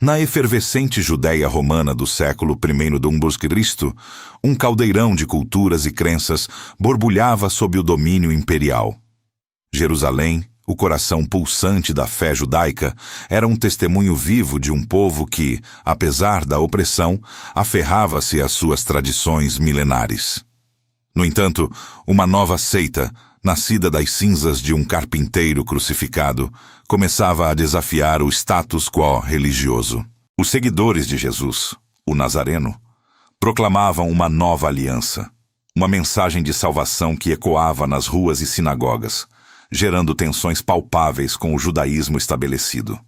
Na efervescente Judéia romana do século I d.C., um caldeirão de culturas e crenças borbulhava sob o domínio imperial. Jerusalém, o coração pulsante da fé judaica, era um testemunho vivo de um povo que, apesar da opressão, aferrava-se às suas tradições milenares. No entanto, uma nova seita, nascida das cinzas de um carpinteiro crucificado, começava a desafiar o status quo religioso. Os seguidores de Jesus, o Nazareno, proclamavam uma nova aliança, uma mensagem de salvação que ecoava nas ruas e sinagogas, gerando tensões palpáveis com o judaísmo estabelecido.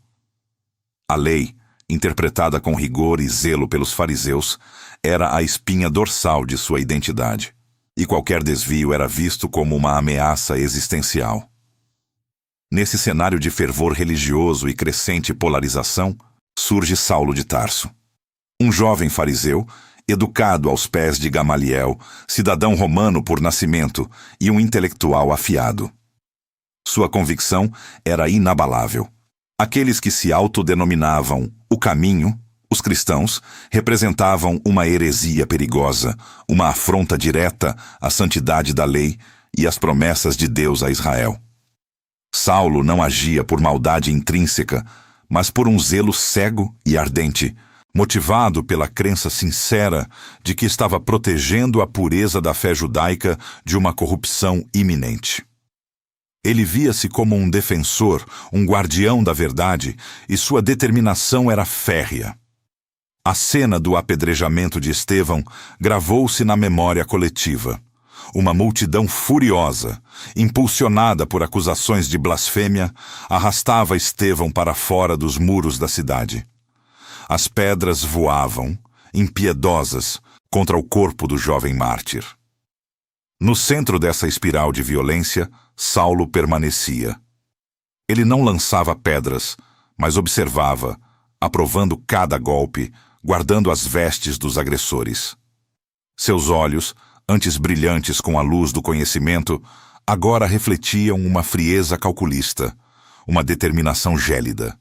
A lei, interpretada com rigor e zelo pelos fariseus, era a espinha dorsal de sua identidade, e qualquer desvio era visto como uma ameaça existencial. Nesse cenário de fervor religioso e crescente polarização, surge Saulo de Tarso. Um jovem fariseu, educado aos pés de Gamaliel, cidadão romano por nascimento e um intelectual afiado. Sua convicção era inabalável. Aqueles que se autodenominavam o caminho, os cristãos, representavam uma heresia perigosa, uma afronta direta à santidade da lei e às promessas de Deus a Israel. Saulo não agia por maldade intrínseca, mas por um zelo cego e ardente, motivado pela crença sincera de que estava protegendo a pureza da fé judaica de uma corrupção iminente. Ele via-se como um defensor, um guardião da verdade, e sua determinação era férrea. A cena do apedrejamento de Estevão gravou-se na memória coletiva. Uma multidão furiosa, impulsionada por acusações de blasfêmia, arrastava Estevão para fora dos muros da cidade. As pedras voavam, impiedosas, contra o corpo do jovem mártir. No centro dessa espiral de violência, Saulo permanecia. Ele não lançava pedras, mas observava, aprovando cada golpe, guardando as vestes dos agressores. Seus olhos, antes brilhantes com a luz do conhecimento, agora refletiam uma frieza calculista, uma determinação gélida.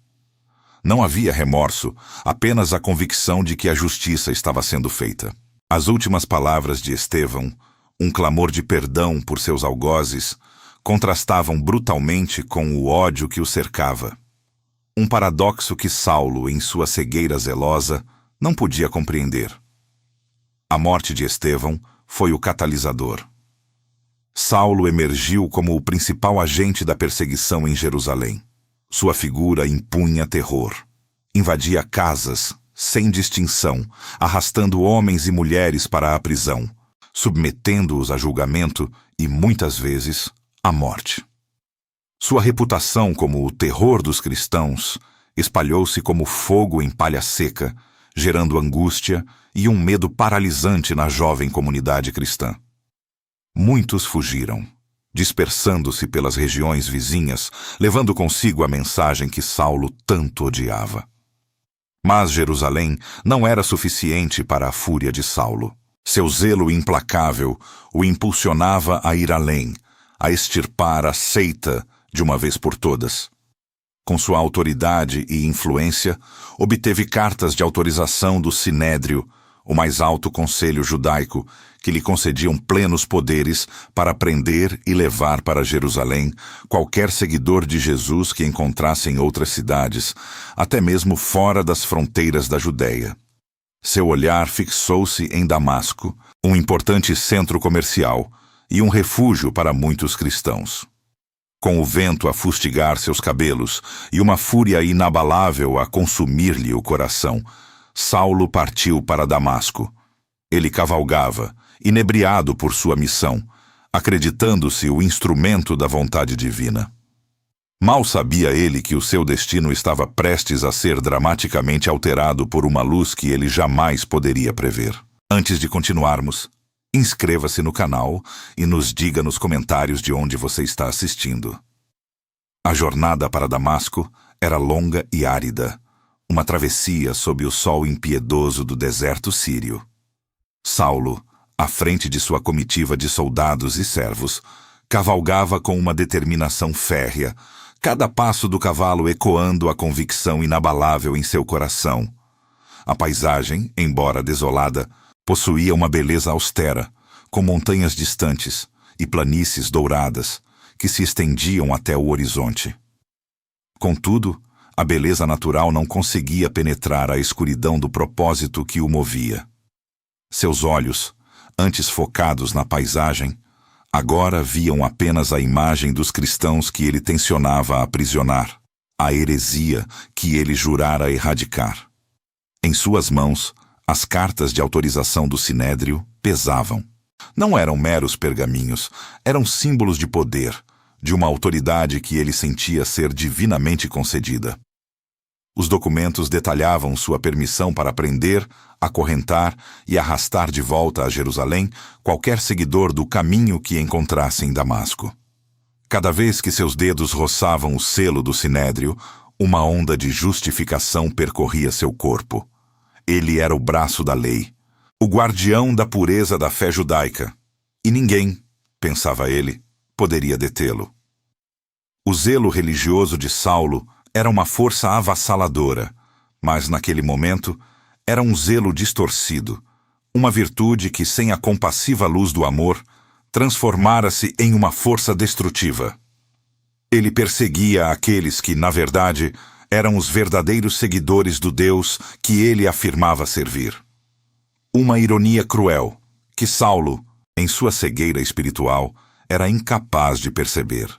Não havia remorso, apenas a convicção de que a justiça estava sendo feita. As últimas palavras de Estevão, um clamor de perdão por seus algozes, contrastavam brutalmente com o ódio que o cercava. Um paradoxo que Saulo, em sua cegueira zelosa, não podia compreender. A morte de Estevão foi o catalisador. Saulo emergiu como o principal agente da perseguição em Jerusalém. Sua figura impunha terror. Invadia casas, sem distinção, arrastando homens e mulheres para a prisão, submetendo-os a julgamento e, muitas vezes, à morte. Sua reputação como o terror dos cristãos espalhou-se como fogo em palha seca, gerando angústia e um medo paralisante na jovem comunidade cristã. Muitos fugiram, dispersando-se pelas regiões vizinhas, levando consigo a mensagem que Saulo tanto odiava. Mas Jerusalém não era suficiente para a fúria de Saulo. Seu zelo implacável o impulsionava a ir além, a extirpar a seita de uma vez por todas. Com sua autoridade e influência, obteve cartas de autorização do Sinédrio, o mais alto conselho judaico, que lhe concediam plenos poderes para prender e levar para Jerusalém qualquer seguidor de Jesus que encontrasse em outras cidades, até mesmo fora das fronteiras da Judéia. Seu olhar fixou-se em Damasco, um importante centro comercial e um refúgio para muitos cristãos. Com o vento a fustigar seus cabelos e uma fúria inabalável a consumir-lhe o coração, Saulo partiu para Damasco. Ele cavalgava, inebriado por sua missão, acreditando-se o instrumento da vontade divina. Mal sabia ele que o seu destino estava prestes a ser dramaticamente alterado por uma luz que ele jamais poderia prever. Antes de continuarmos, inscreva-se no canal e nos diga nos comentários de onde você está assistindo. A jornada para Damasco era longa e árida, uma travessia sob o sol impiedoso do deserto sírio. Saulo, à frente de sua comitiva de soldados e servos, cavalgava com uma determinação férrea, cada passo do cavalo ecoando a convicção inabalável em seu coração. A paisagem, embora desolada, possuía uma beleza austera, com montanhas distantes e planícies douradas que se estendiam até o horizonte. Contudo, a beleza natural não conseguia penetrar a escuridão do propósito que o movia. Seus olhos, antes focados na paisagem, agora viam apenas a imagem dos cristãos que ele tencionava aprisionar, a heresia que ele jurara erradicar. Em suas mãos, as cartas de autorização do Sinédrio pesavam. Não eram meros pergaminhos, eram símbolos de poder, de uma autoridade que ele sentia ser divinamente concedida. Os documentos detalhavam sua permissão para prender, acorrentar e arrastar de volta a Jerusalém qualquer seguidor do caminho que encontrasse em Damasco. Cada vez que seus dedos roçavam o selo do Sinédrio, uma onda de justificação percorria seu corpo. Ele era o braço da lei, o guardião da pureza da fé judaica, e ninguém, pensava ele, poderia detê-lo. O zelo religioso de Saulo era uma força avassaladora, mas naquele momento era um zelo distorcido, uma virtude que, sem a compassiva luz do amor, transformara-se em uma força destrutiva. Ele perseguia aqueles que, na verdade, eram os verdadeiros seguidores do Deus que ele afirmava servir. Uma ironia cruel, que Saulo, em sua cegueira espiritual, era incapaz de perceber.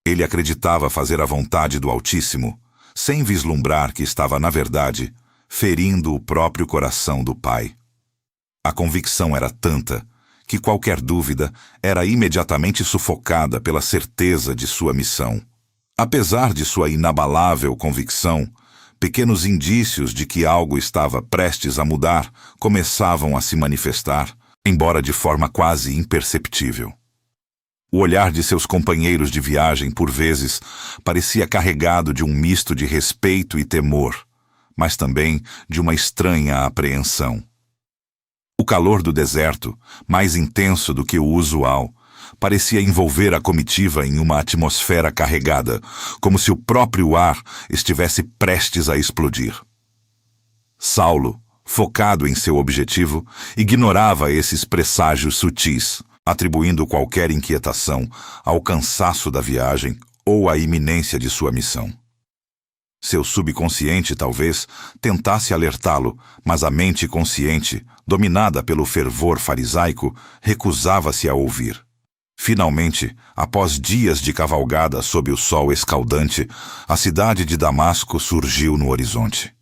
Ele acreditava fazer a vontade do Altíssimo, sem vislumbrar que estava, na verdade, ferindo o próprio coração do Pai. A convicção era tanta que qualquer dúvida era imediatamente sufocada pela certeza de sua missão. Apesar de sua inabalável convicção, pequenos indícios de que algo estava prestes a mudar começavam a se manifestar, embora de forma quase imperceptível. O olhar de seus companheiros de viagem, por vezes, parecia carregado de um misto de respeito e temor, mas também de uma estranha apreensão. O calor do deserto, mais intenso do que o usual, parecia envolver a comitiva em uma atmosfera carregada, como se o próprio ar estivesse prestes a explodir. Saulo, focado em seu objetivo, ignorava esses presságios sutis, atribuindo qualquer inquietação ao cansaço da viagem ou à iminência de sua missão. Seu subconsciente, talvez, tentasse alertá-lo, mas a mente consciente, dominada pelo fervor farisaico, recusava-se a ouvir. Finalmente, após dias de cavalgada sob o sol escaldante, a cidade de Damasco surgiu no horizonte.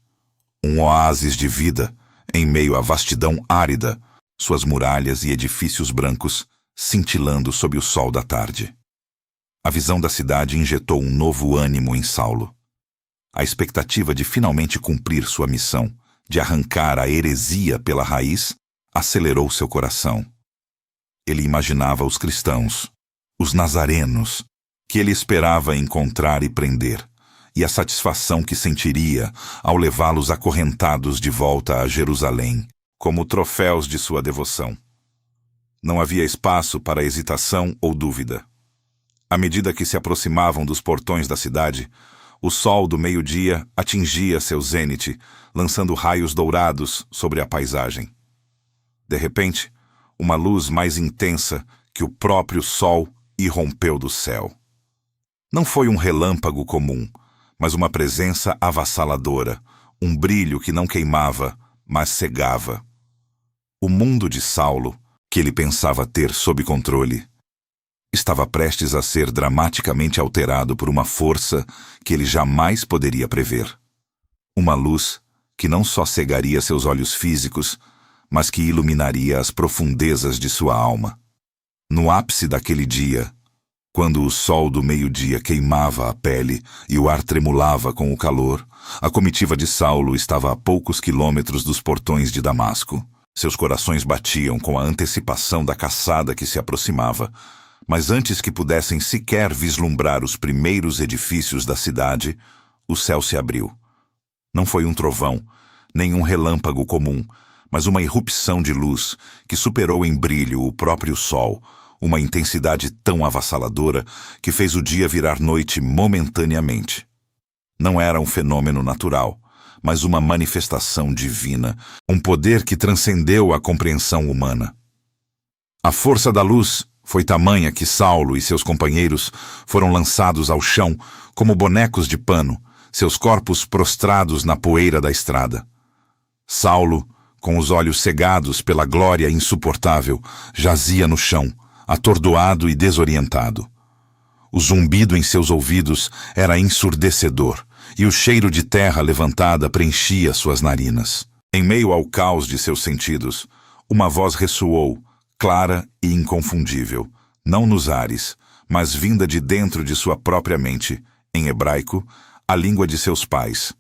Um oásis de vida, em meio à vastidão árida, suas muralhas e edifícios brancos cintilando sob o sol da tarde. A visão da cidade injetou um novo ânimo em Saulo. A expectativa de finalmente cumprir sua missão, de arrancar a heresia pela raiz, acelerou seu coração. Ele imaginava os cristãos, os nazarenos, que ele esperava encontrar e prender, e a satisfação que sentiria ao levá-los acorrentados de volta a Jerusalém, como troféus de sua devoção. Não havia espaço para hesitação ou dúvida. À medida que se aproximavam dos portões da cidade, o sol do meio-dia atingia seu zênite, lançando raios dourados sobre a paisagem. De repente, uma luz mais intensa que o próprio sol irrompeu do céu. Não foi um relâmpago comum, mas uma presença avassaladora, um brilho que não queimava, mas cegava. O mundo de Saulo, que ele pensava ter sob controle, estava prestes a ser dramaticamente alterado por uma força que ele jamais poderia prever. Uma luz que não só cegaria seus olhos físicos, mas que iluminaria as profundezas de sua alma. No ápice daquele dia, quando o sol do meio-dia queimava a pele e o ar tremulava com o calor, a comitiva de Saulo estava a poucos quilômetros dos portões de Damasco. Seus corações batiam com a antecipação da caçada que se aproximava, mas antes que pudessem sequer vislumbrar os primeiros edifícios da cidade, o céu se abriu. Não foi um trovão, nem um relâmpago comum, mas uma irrupção de luz que superou em brilho o próprio sol, uma intensidade tão avassaladora que fez o dia virar noite momentaneamente. Não era um fenômeno natural, mas uma manifestação divina, um poder que transcendeu a compreensão humana. A força da luz foi tamanha que Saulo e seus companheiros foram lançados ao chão como bonecos de pano, seus corpos prostrados na poeira da estrada. Saulo, com os olhos cegados pela glória insuportável, jazia no chão, atordoado e desorientado. O zumbido em seus ouvidos era ensurdecedor, e o cheiro de terra levantada preenchia suas narinas. Em meio ao caos de seus sentidos, uma voz ressoou, clara e inconfundível, não nos ares, mas vinda de dentro de sua própria mente, em hebraico, a língua de seus pais,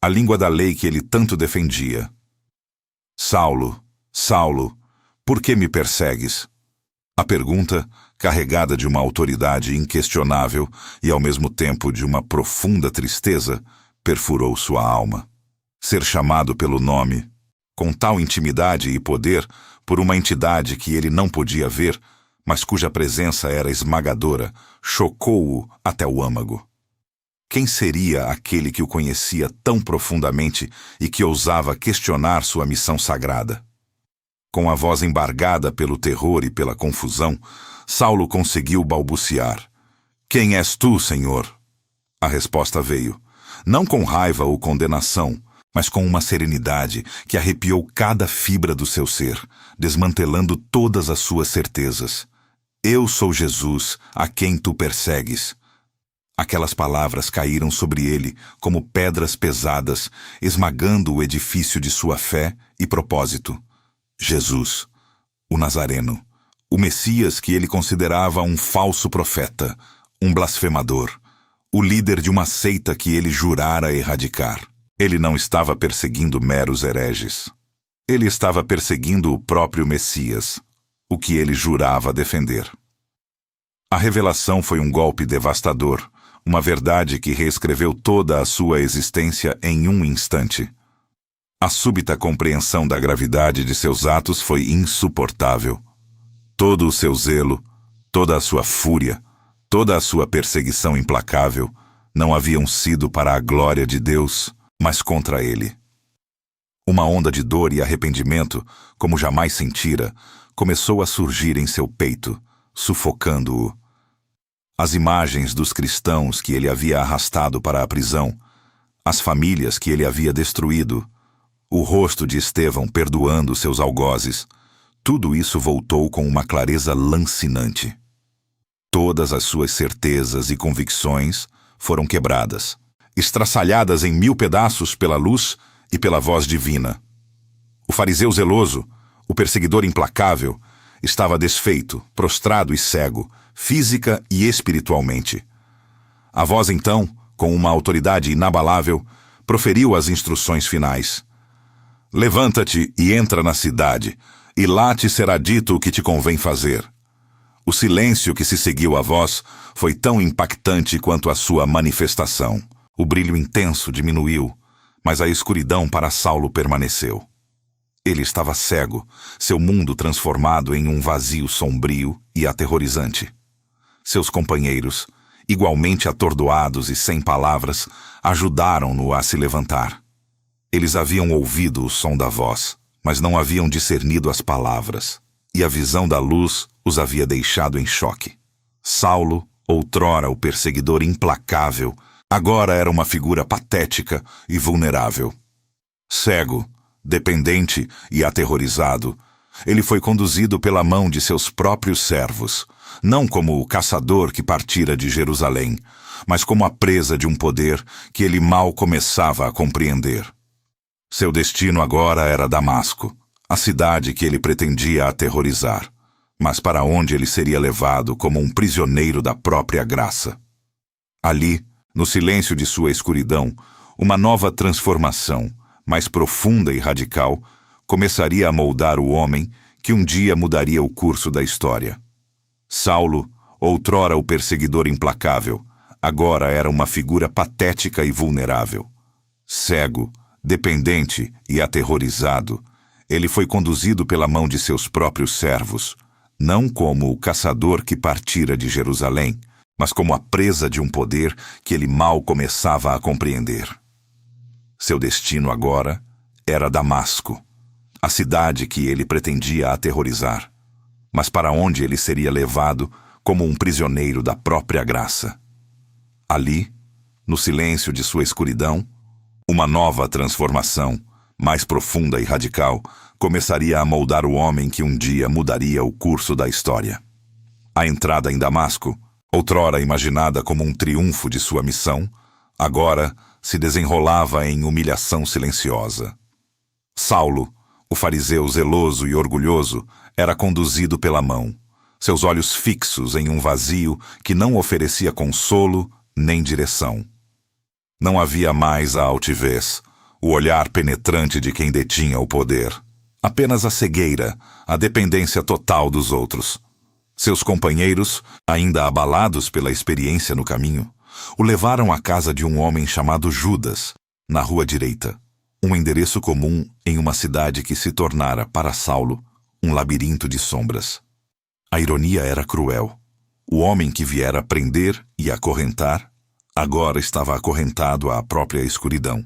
a língua da lei que ele tanto defendia. Saulo, Saulo, por que me persegues? A pergunta, carregada de uma autoridade inquestionável e ao mesmo tempo de uma profunda tristeza, perfurou sua alma. Ser chamado pelo nome, com tal intimidade e poder, por uma entidade que ele não podia ver, mas cuja presença era esmagadora, chocou-o até o âmago. Quem seria aquele que o conhecia tão profundamente e que ousava questionar sua missão sagrada? Com a voz embargada pelo terror e pela confusão, Saulo conseguiu balbuciar: "Quem és tu, Senhor?" A resposta veio, não com raiva ou condenação, mas com uma serenidade que arrepiou cada fibra do seu ser, desmantelando todas as suas certezas. "Eu sou Jesus, a quem tu persegues." Aquelas palavras caíram sobre ele como pedras pesadas, esmagando o edifício de sua fé e propósito. Jesus, o Nazareno, o Messias que ele considerava um falso profeta, um blasfemador, o líder de uma seita que ele jurara erradicar. Ele não estava perseguindo meros hereges. Ele estava perseguindo o próprio Messias, o que ele jurava defender. A revelação foi um golpe devastador, uma verdade que reescreveu toda a sua existência em um instante. A súbita compreensão da gravidade de seus atos foi insuportável. Todo o seu zelo, toda a sua fúria, toda a sua perseguição implacável não haviam sido para a glória de Deus, mas contra ele. Uma onda de dor e arrependimento, como jamais sentira, começou a surgir em seu peito, sufocando-o. As imagens dos cristãos que ele havia arrastado para a prisão, as famílias que ele havia destruído, o rosto de Estevão perdoando seus algozes, tudo isso voltou com uma clareza lancinante. Todas as suas certezas e convicções foram quebradas, estraçalhadas em 1000 pedaços pela luz e pela voz divina. O fariseu zeloso, o perseguidor implacável, estava desfeito, prostrado e cego, física e espiritualmente. A voz então, com uma autoridade inabalável, proferiu as instruções finais. "Levanta-te e entra na cidade, e lá te será dito o que te convém fazer." O silêncio que se seguiu à voz foi tão impactante quanto a sua manifestação. O brilho intenso diminuiu, mas a escuridão para Saulo permaneceu. Ele estava cego, seu mundo transformado em um vazio sombrio e aterrorizante. Seus companheiros, igualmente atordoados e sem palavras, ajudaram-no a se levantar. Eles haviam ouvido o som da voz, mas não haviam discernido as palavras, e a visão da luz os havia deixado em choque. Saulo, outrora o perseguidor implacável, agora era uma figura patética e vulnerável. Cego, dependente e aterrorizado, ele foi conduzido pela mão de seus próprios servos, não como o caçador que partira de Jerusalém, mas como a presa de um poder que ele mal começava a compreender. Seu destino agora era Damasco, a cidade que ele pretendia aterrorizar, mas para onde ele seria levado como um prisioneiro da própria graça. Ali, no silêncio de sua escuridão, uma nova transformação, mais profunda e radical, começaria a moldar o homem que um dia mudaria o curso da história. Saulo, outrora o perseguidor implacável, agora era uma figura patética e vulnerável. Cego, dependente e aterrorizado, ele foi conduzido pela mão de seus próprios servos, não como o caçador que partira de Jerusalém, mas como a presa de um poder que ele mal começava a compreender. Seu destino agora era Damasco, a cidade que ele pretendia aterrorizar, mas para onde ele seria levado como um prisioneiro da própria graça. Ali, no silêncio de sua escuridão, uma nova transformação, mais profunda e radical, começaria a moldar o homem que um dia mudaria o curso da história. A entrada em Damasco, outrora imaginada como um triunfo de sua missão, agora se desenrolava em humilhação silenciosa. Saulo, o fariseu zeloso e orgulhoso, era conduzido pela mão, seus olhos fixos em um vazio que não oferecia consolo nem direção. Não havia mais a altivez, o olhar penetrante de quem detinha o poder. Apenas a cegueira, a dependência total dos outros. Seus companheiros, ainda abalados pela experiência no caminho, o levaram à casa de um homem chamado Judas, na rua direita, um endereço comum em uma cidade que se tornara, para Saulo, um labirinto de sombras. A ironia era cruel. O homem que viera prender e acorrentar, agora estava acorrentado à própria escuridão,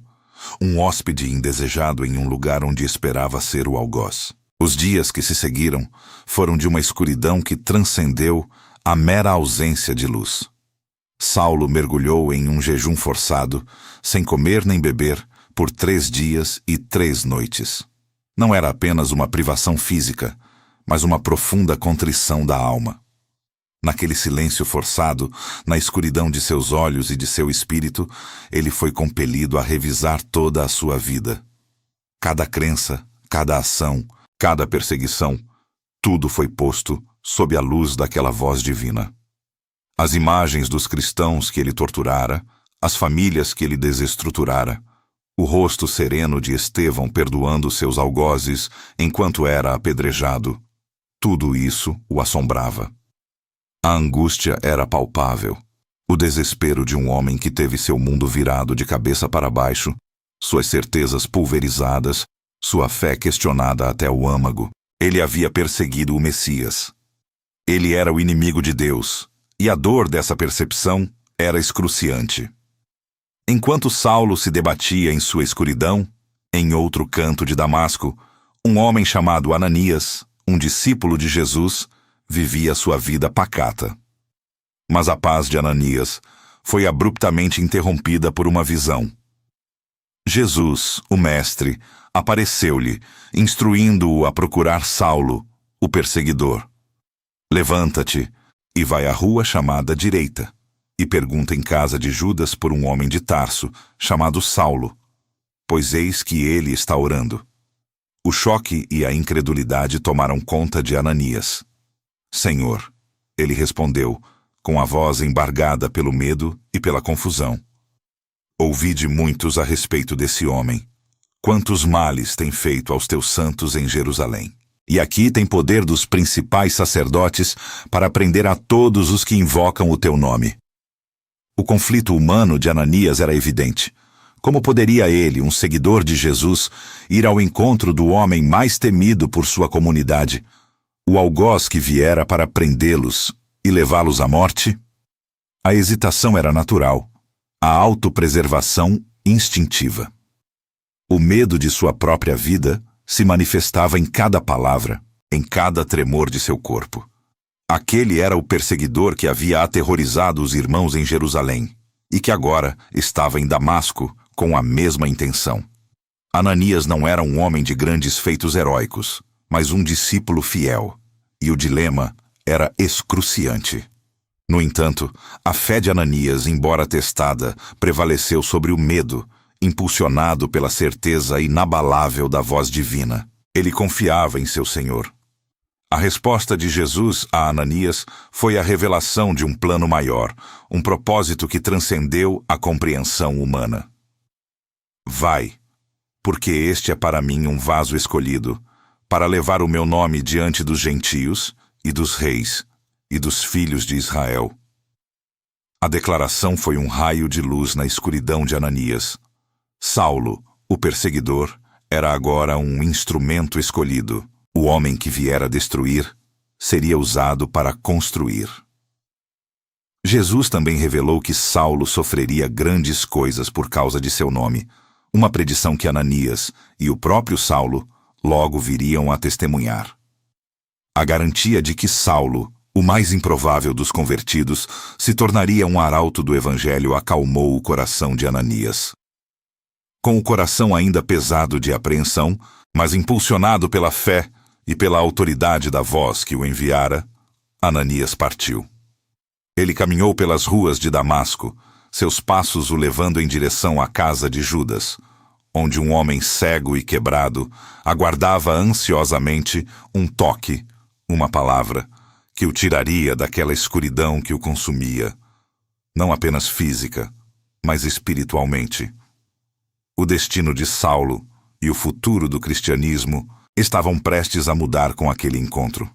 um hóspede indesejado em um lugar onde esperava ser o algoz. Os dias que se seguiram foram de uma escuridão que transcendeu a mera ausência de luz. Saulo mergulhou em um jejum forçado, sem comer nem beber, por 3 dias e 3 noites. Não era apenas uma privação física, mas uma profunda contrição da alma. Naquele silêncio forçado, na escuridão de seus olhos e de seu espírito, ele foi compelido a revisar toda a sua vida. Cada crença, cada ação, cada perseguição, tudo foi posto sob a luz daquela voz divina. As imagens dos cristãos que ele torturara, as famílias que ele desestruturara, o rosto sereno de Estevão perdoando seus algozes enquanto era apedrejado, tudo isso o assombrava. A angústia era palpável, o desespero de um homem que teve seu mundo virado de cabeça para baixo, suas certezas pulverizadas, sua fé questionada até o âmago. Ele havia perseguido o Messias. Ele era o inimigo de Deus, e a dor dessa percepção era excruciante. Enquanto Saulo se debatia em sua escuridão, em outro canto de Damasco, um homem chamado Ananias, um discípulo de Jesus, vivia sua vida pacata. Mas a paz de Ananias foi abruptamente interrompida por uma visão. Jesus, o Mestre, apareceu-lhe, instruindo-o a procurar Saulo, o perseguidor. Levanta-te e vai à rua chamada Direita, e pergunta em casa de Judas por um homem de Tarso, chamado Saulo, pois eis que ele está orando. O choque e a incredulidade tomaram conta de Ananias. Senhor, ele respondeu, com a voz embargada pelo medo e pela confusão. Ouvi de muitos a respeito desse homem. Quantos males tem feito aos teus santos em Jerusalém. E aqui tem poder dos principais sacerdotes para prender a todos os que invocam o teu nome. O conflito humano de Ananias era evidente. Como poderia ele, um seguidor de Jesus, ir ao encontro do homem mais temido por sua comunidade, o algoz que viera para prendê-los e levá-los à morte? A hesitação era natural, a autopreservação instintiva. O medo de sua própria vida se manifestava em cada palavra, em cada tremor de seu corpo. Aquele era o perseguidor que havia aterrorizado os irmãos em Jerusalém e que agora estava em Damasco com a mesma intenção. Ananias não era um homem de grandes feitos heróicos, mas um discípulo fiel, e o dilema era excruciante. No entanto, a fé de Ananias, embora testada, prevaleceu sobre o medo, impulsionado pela certeza inabalável da voz divina. Ele confiava em seu Senhor. A resposta de Jesus a Ananias foi a revelação de um plano maior, um propósito que transcendeu a compreensão humana. Vai, porque este é para mim um vaso escolhido, para levar o meu nome diante dos gentios e dos reis e dos filhos de Israel. A declaração foi um raio de luz na escuridão de Ananias. Saulo, o perseguidor, era agora um instrumento escolhido, o homem que viera destruir, seria usado para construir. Jesus também revelou que Saulo sofreria grandes coisas por causa de seu nome, uma predição que Ananias e o próprio Saulo logo viriam a testemunhar. A garantia de que Saulo, o mais improvável dos convertidos, se tornaria um arauto do Evangelho acalmou o coração de Ananias. Com o coração ainda pesado de apreensão, mas impulsionado pela fé e pela autoridade da voz que o enviara, Ananias partiu. Ele caminhou pelas ruas de Damasco, seus passos o levando em direção à casa de Judas, onde um homem cego e quebrado aguardava ansiosamente um toque, uma palavra, que o tiraria daquela escuridão que o consumia, não apenas física, mas espiritualmente. O destino de Saulo e o futuro do cristianismo estavam prestes a mudar com aquele encontro.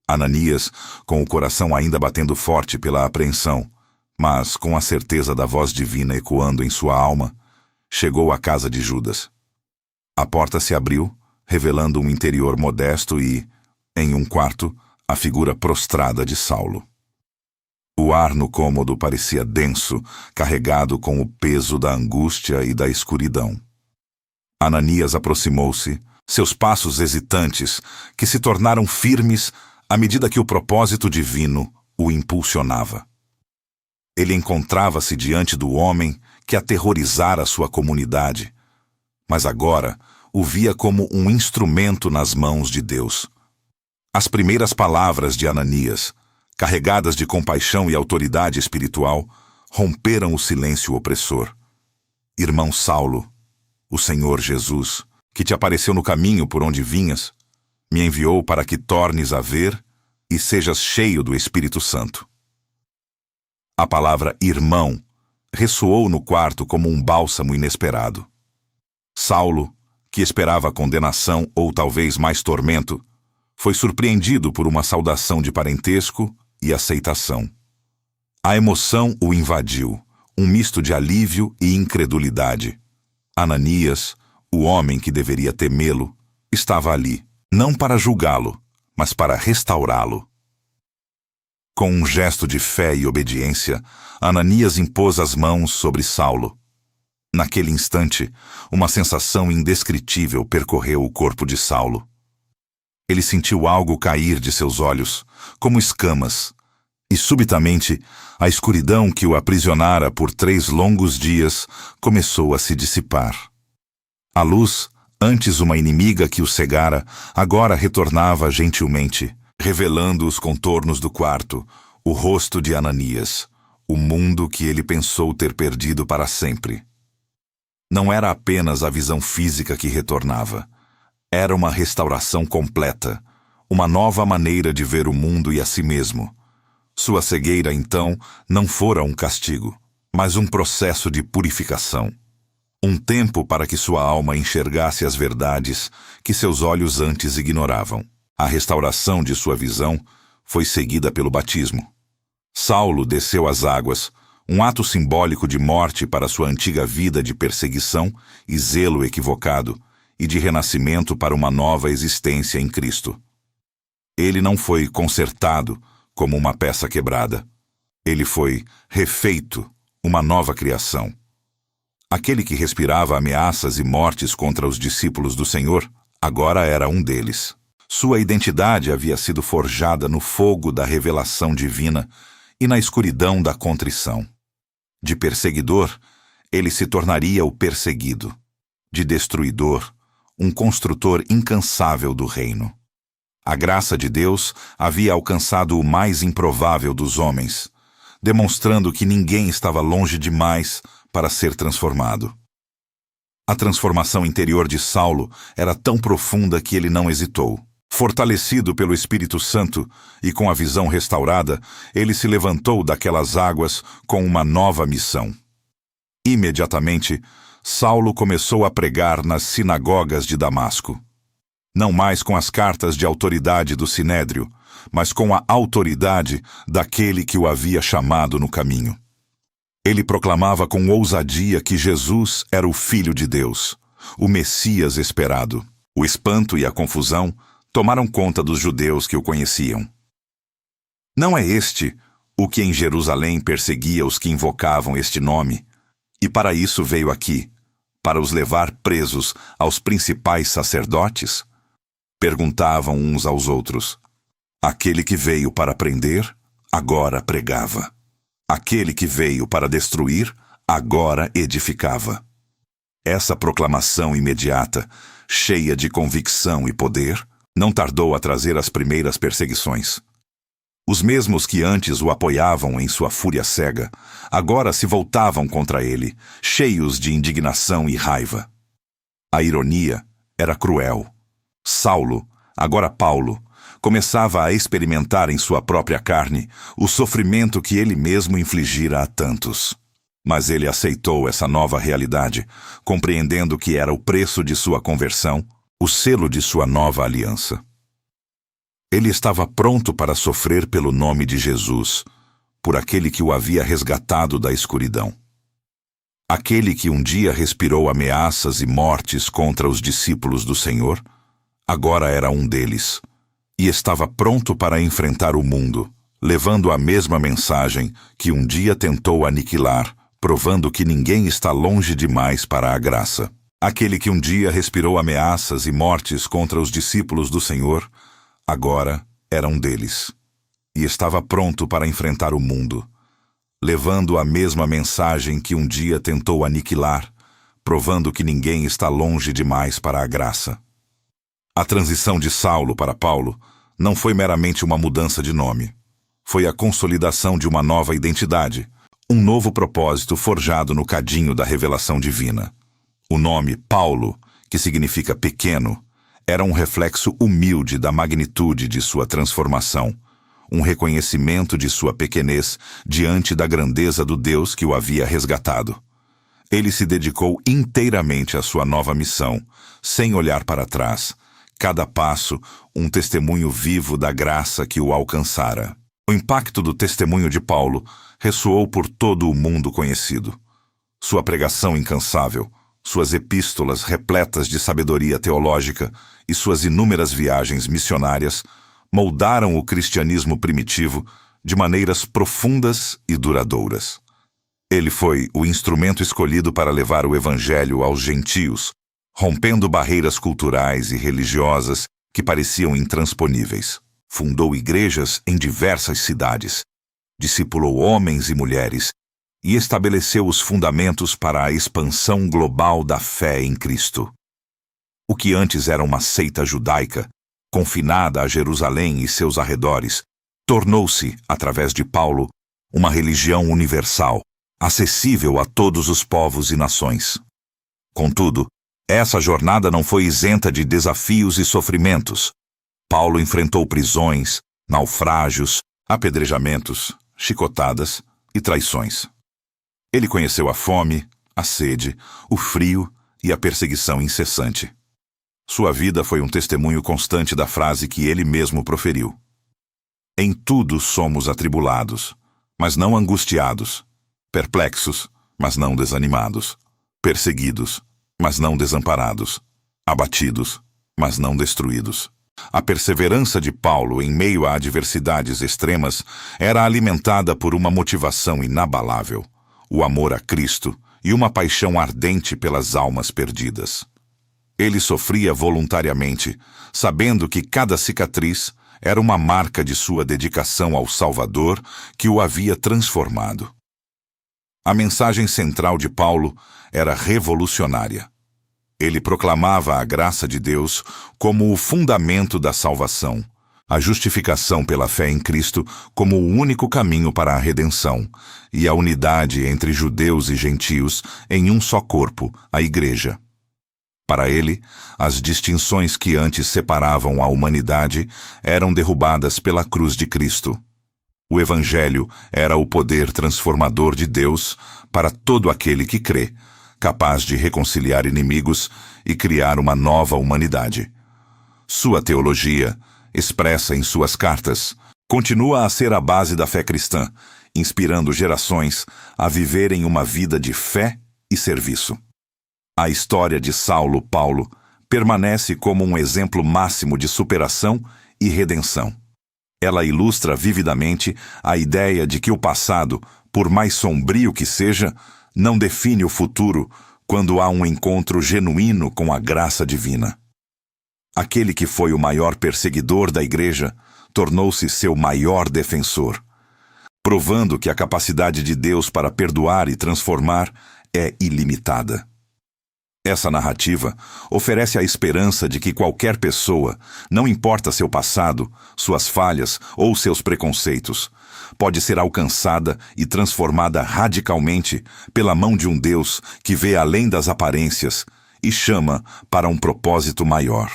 Ananias, com o coração ainda batendo forte pela apreensão, mas com a certeza da voz divina ecoando em sua alma, chegou à casa de Judas. A porta se abriu, revelando um interior modesto e, em um quarto, a figura prostrada de Saulo. O ar no cômodo parecia denso, carregado com o peso da angústia e da escuridão. Ananias aproximou-se, seus passos hesitantes, que se tornaram firmes à medida que o propósito divino o impulsionava. Ele encontrava-se diante do homem que aterrorizara sua comunidade, mas agora o via como um instrumento nas mãos de Deus. As primeiras palavras de Ananias, carregadas de compaixão e autoridade espiritual, romperam o silêncio opressor. Irmão Saulo, o Senhor Jesus, que te apareceu no caminho por onde vinhas, me enviou para que tornes a ver e sejas cheio do Espírito Santo. A palavra irmão ressoou no quarto como um bálsamo inesperado. Saulo, que esperava condenação ou talvez mais tormento, foi surpreendido por uma saudação de parentesco e aceitação. A emoção o invadiu, um misto de alívio e incredulidade. Ananias, o homem que deveria temê-lo, estava ali, não para julgá-lo, mas para restaurá-lo. Com um gesto de fé e obediência, Ananias impôs as mãos sobre Saulo. Naquele instante, uma sensação indescritível percorreu o corpo de Saulo. Ele sentiu algo cair de seus olhos, como escamas, e subitamente a escuridão que o aprisionara por 3 longos dias começou a se dissipar. A luz, antes uma inimiga que o cegara, agora retornava gentilmente, revelando os contornos do quarto, o rosto de Ananias, o mundo que ele pensou ter perdido para sempre. Não era apenas a visão física que retornava. Era uma restauração completa, uma nova maneira de ver o mundo e a si mesmo. Sua cegueira, então, não fora um castigo, mas um processo de purificação. Um tempo para que sua alma enxergasse as verdades que seus olhos antes ignoravam. A restauração de sua visão foi seguida pelo batismo. Saulo desceu às águas, um ato simbólico de morte para sua antiga vida de perseguição e zelo equivocado, e de renascimento para uma nova existência em Cristo. Ele não foi consertado como uma peça quebrada. Ele foi refeito, uma nova criação. Aquele que respirava ameaças e mortes contra os discípulos do Senhor, agora era um deles. Sua identidade havia sido forjada no fogo da revelação divina e na escuridão da contrição. De perseguidor, ele se tornaria o perseguido. De destruidor, um construtor incansável do reino. A graça de Deus havia alcançado o mais improvável dos homens, demonstrando que ninguém estava longe demais para ser transformado. A transformação interior de Saulo era tão profunda que ele não hesitou. Fortalecido pelo Espírito Santo e com a visão restaurada, ele se levantou daquelas águas com uma nova missão. Imediatamente, Saulo começou a pregar nas sinagogas de Damasco. Não mais com as cartas de autoridade do Sinédrio, mas com a autoridade daquele que o havia chamado no caminho. Ele proclamava com ousadia que Jesus era o Filho de Deus, o Messias esperado. O espanto e a confusão tomaram conta dos judeus que o conheciam. Não é este o que em Jerusalém perseguia os que invocavam este nome, e para isso veio aqui, para os levar presos aos principais sacerdotes? Perguntavam uns aos outros. Aquele que veio para prender, agora pregava. Aquele que veio para destruir, agora edificava. Essa proclamação imediata, cheia de convicção e poder, não tardou a trazer as primeiras perseguições. Os mesmos que antes o apoiavam em sua fúria cega, agora se voltavam contra ele, cheios de indignação e raiva. A ironia era cruel. Saulo, agora Paulo, começava a experimentar em sua própria carne o sofrimento que ele mesmo infligira a tantos. Mas ele aceitou essa nova realidade, compreendendo que era o preço de sua conversão, o selo de sua nova aliança. Ele estava pronto para sofrer pelo nome de Jesus, por aquele que o havia resgatado da escuridão. Aquele que um dia respirou ameaças e mortes contra os discípulos do Senhor, agora era um deles, e estava pronto para enfrentar o mundo, levando a mesma mensagem que um dia tentou aniquilar, provando que ninguém está longe demais para a graça. Aquele que um dia respirou ameaças e mortes contra os discípulos do Senhor, agora era um deles, e estava pronto para enfrentar o mundo, levando a mesma mensagem que um dia tentou aniquilar, provando que ninguém está longe demais para a graça. A transição de Saulo para Paulo não foi meramente uma mudança de nome. Foi a consolidação de uma nova identidade, um novo propósito forjado no cadinho da revelação divina. O nome Paulo, que significa pequeno, era um reflexo humilde da magnitude de sua transformação, um reconhecimento de sua pequenez diante da grandeza do Deus que o havia resgatado. Ele se dedicou inteiramente à sua nova missão, sem olhar para trás, cada passo um testemunho vivo da graça que o alcançara. O impacto do testemunho de Paulo ressoou por todo o mundo conhecido. Sua pregação incansável, suas epístolas repletas de sabedoria teológica e suas inúmeras viagens missionárias moldaram o cristianismo primitivo de maneiras profundas e duradouras. Ele foi o instrumento escolhido para levar o evangelho aos gentios, rompendo barreiras culturais e religiosas que pareciam intransponíveis. Fundou igrejas em diversas cidades, discipulou homens e mulheres e estabeleceu os fundamentos para a expansão global da fé em Cristo. O que antes era uma seita judaica, confinada a Jerusalém e seus arredores, tornou-se, através de Paulo, uma religião universal, acessível a todos os povos e nações. Contudo, essa jornada não foi isenta de desafios e sofrimentos. Paulo enfrentou prisões, naufrágios, apedrejamentos, chicotadas e traições. Ele conheceu a fome, a sede, o frio e a perseguição incessante. Sua vida foi um testemunho constante da frase que ele mesmo proferiu. Em tudo somos atribulados, mas não angustiados, perplexos, mas não desanimados, perseguidos, mas não desamparados, abatidos, mas não destruídos. A perseverança de Paulo em meio a adversidades extremas era alimentada por uma motivação inabalável, o amor a Cristo e uma paixão ardente pelas almas perdidas. Ele sofria voluntariamente, sabendo que cada cicatriz era uma marca de sua dedicação ao Salvador que o havia transformado. A mensagem central de Paulo era revolucionária. Ele proclamava a graça de Deus como o fundamento da salvação, a justificação pela fé em Cristo como o único caminho para a redenção e a unidade entre judeus e gentios em um só corpo, a Igreja. Para ele, as distinções que antes separavam a humanidade eram derrubadas pela cruz de Cristo. O Evangelho era o poder transformador de Deus para todo aquele que crê, capaz de reconciliar inimigos e criar uma nova humanidade. Sua teologia, expressa em suas cartas, continua a ser a base da fé cristã, inspirando gerações a viverem uma vida de fé e serviço. A história de Saulo Paulo permanece como um exemplo máximo de superação e redenção. Ela ilustra vividamente a ideia de que o passado, por mais sombrio que seja, não define o futuro quando há um encontro genuíno com a graça divina. Aquele que foi o maior perseguidor da Igreja tornou-se seu maior defensor, provando que a capacidade de Deus para perdoar e transformar é ilimitada. Essa narrativa oferece a esperança de que qualquer pessoa, não importa seu passado, suas falhas ou seus preconceitos, pode ser alcançada e transformada radicalmente pela mão de um Deus que vê além das aparências e chama para um propósito maior.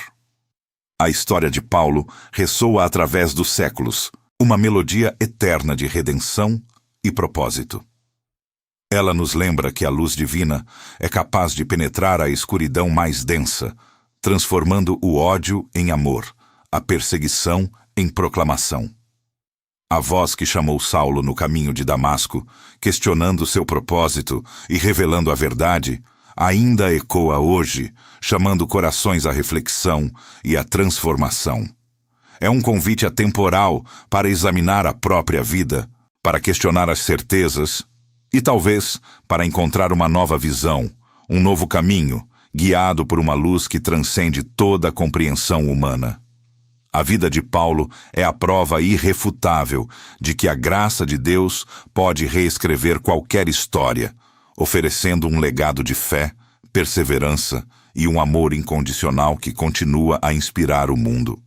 A história de Paulo ressoa através dos séculos, uma melodia eterna de redenção e propósito. Ela nos lembra que a luz divina é capaz de penetrar a escuridão mais densa, transformando o ódio em amor, a perseguição em proclamação. A voz que chamou Saulo no caminho de Damasco, questionando seu propósito e revelando a verdade, ainda ecoa hoje, chamando corações à reflexão e à transformação. É um convite atemporal para examinar a própria vida, para questionar as certezas e talvez para encontrar uma nova visão, um novo caminho, guiado por uma luz que transcende toda a compreensão humana. A vida de Paulo é a prova irrefutável de que a graça de Deus pode reescrever qualquer história, oferecendo um legado de fé, perseverança e um amor incondicional que continua a inspirar o mundo.